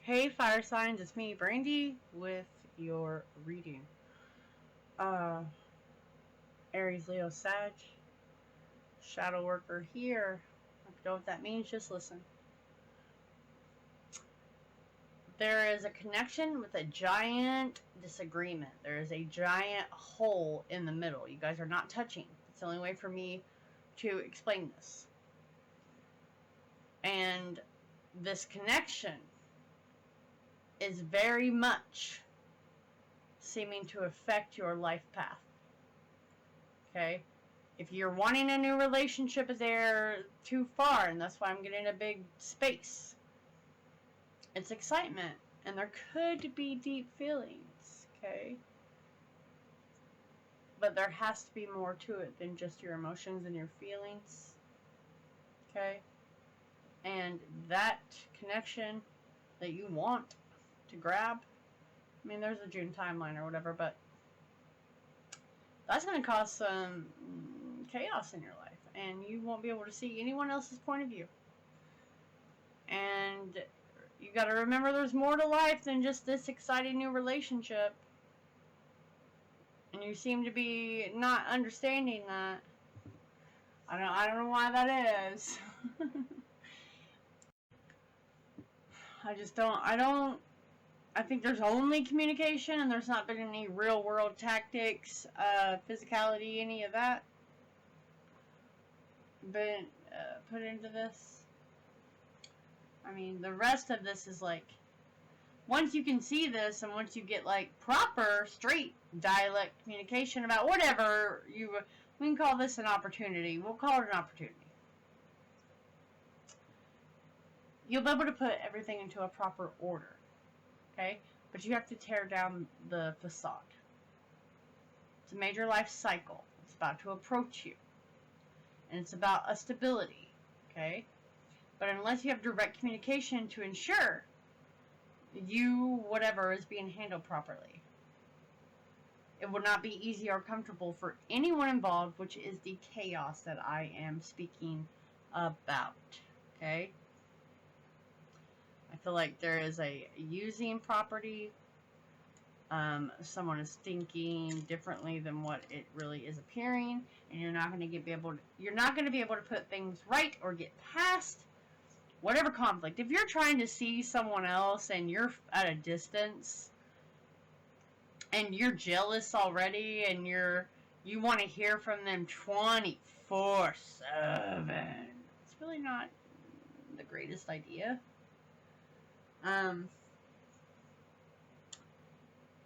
Hey fire signs, it's me, Brandy, with your reading. Aries, Leo, Sag, shadow worker here. If you know what that means, just listen. There is a connection with a giant disagreement. There is a giant hole in the middle. You guys are not touching. It's the only way for me to explain this. And this connection is very much seeming to affect your life path. Okay? If you're wanting a new relationship, they're too far, and that's why I'm getting a big space. It's excitement, and there could be deep feelings, okay? But there has to be more to it than just your emotions and your feelings, okay? And that connection that you want to grab, I mean, there's a June timeline or whatever, but that's going to cause some chaos in your life, and you won't be able to see anyone else's point of view. And you got to remember there's more to life than just this exciting new relationship. And you seem to be not understanding that. I don't know why that is. I think there's only communication, and there's not been any real world tactics, physicality, any of that been put into this. I mean, the rest of this is like, once you can see this, and once you get like proper, straight dialect communication about whatever we can call this an opportunity. We'll call it an opportunity. You'll be able to put everything into a proper order, okay? But you have to tear down the facade. It's a major life cycle. It's about to approach you, and it's about a stability, okay? But unless you have direct communication to ensure whatever is being handled properly, it will not be easy or comfortable for anyone involved, which is the chaos that I am speaking about, okay? I feel like there is a using property. Someone is thinking differently than what it really is appearing, and you're not going to be able to put things right or get past whatever conflict. If you're trying to see someone else and you're at a distance and you're jealous already and you want to hear from them 24/7, it's really not the greatest idea.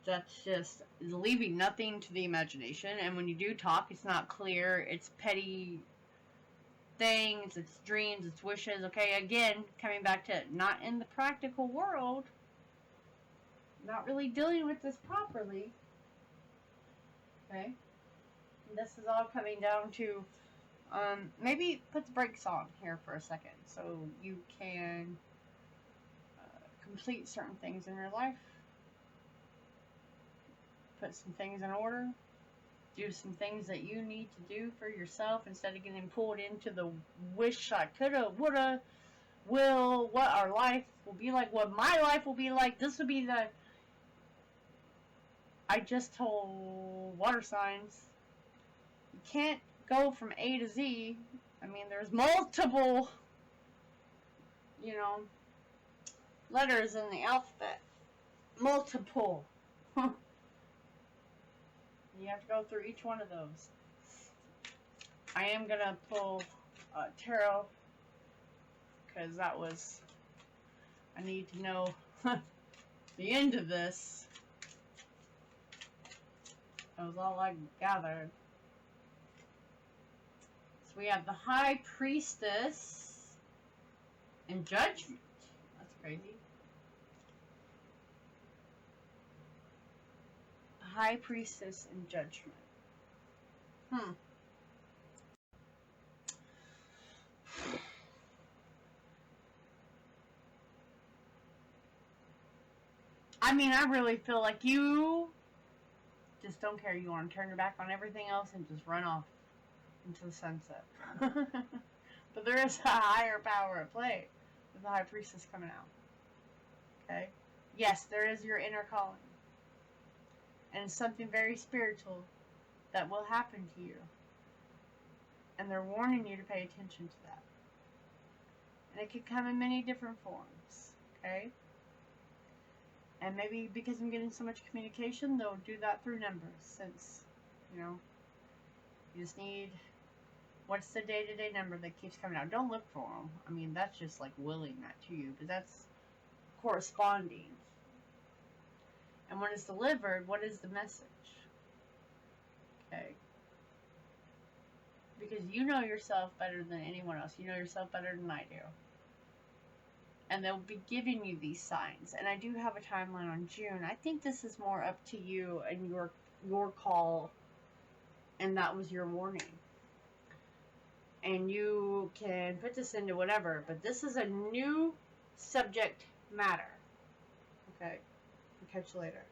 That's just leaving nothing to the imagination, and when you do talk, it's not clear. It's petty things, it's dreams, it's wishes. Okay, again, coming back to not in the practical world, not really dealing with this properly. Okay, and this is all coming down to maybe put the brakes on here for a second so you can complete certain things in your life, put some things in order, do some things that you need to do for yourself instead of getting pulled into the wish I coulda, woulda, will, what our life will be like, what my life will be like. This will be the... I just told water signs, you can't go from A to Z. I mean, there's multiple, letters in the alphabet. Multiple. You have to go through each one of those. I am going to pull tarot, because I need to know the end of this. That was all I gathered. So we have the High Priestess and Judgment. That's crazy. High Priestess and Judgment. I mean, I really feel like you just don't care. You want to turn your back on everything else and just run off into the sunset. But there is a higher power at play with the High Priestess coming out. Okay? Yes, there is your inner calling. And it's something very spiritual that will happen to you. And they're warning you to pay attention to that. And it could come in many different forms. Okay? And maybe because I'm getting so much communication, they'll do that through numbers. Since, you know, you just need... What's the day-to-day number that keeps coming out? Don't look for them. I mean, that's just like willing that to you. But that's corresponding. And when it's delivered, what is the message? Okay? Because you know yourself better than anyone else. You know yourself better than I do. And they'll be giving you these signs. And I do have a timeline on June. I think this is more up to you and your call. And that was your warning. And you can put this into whatever. But this is a new subject matter. Okay? I'll catch you later.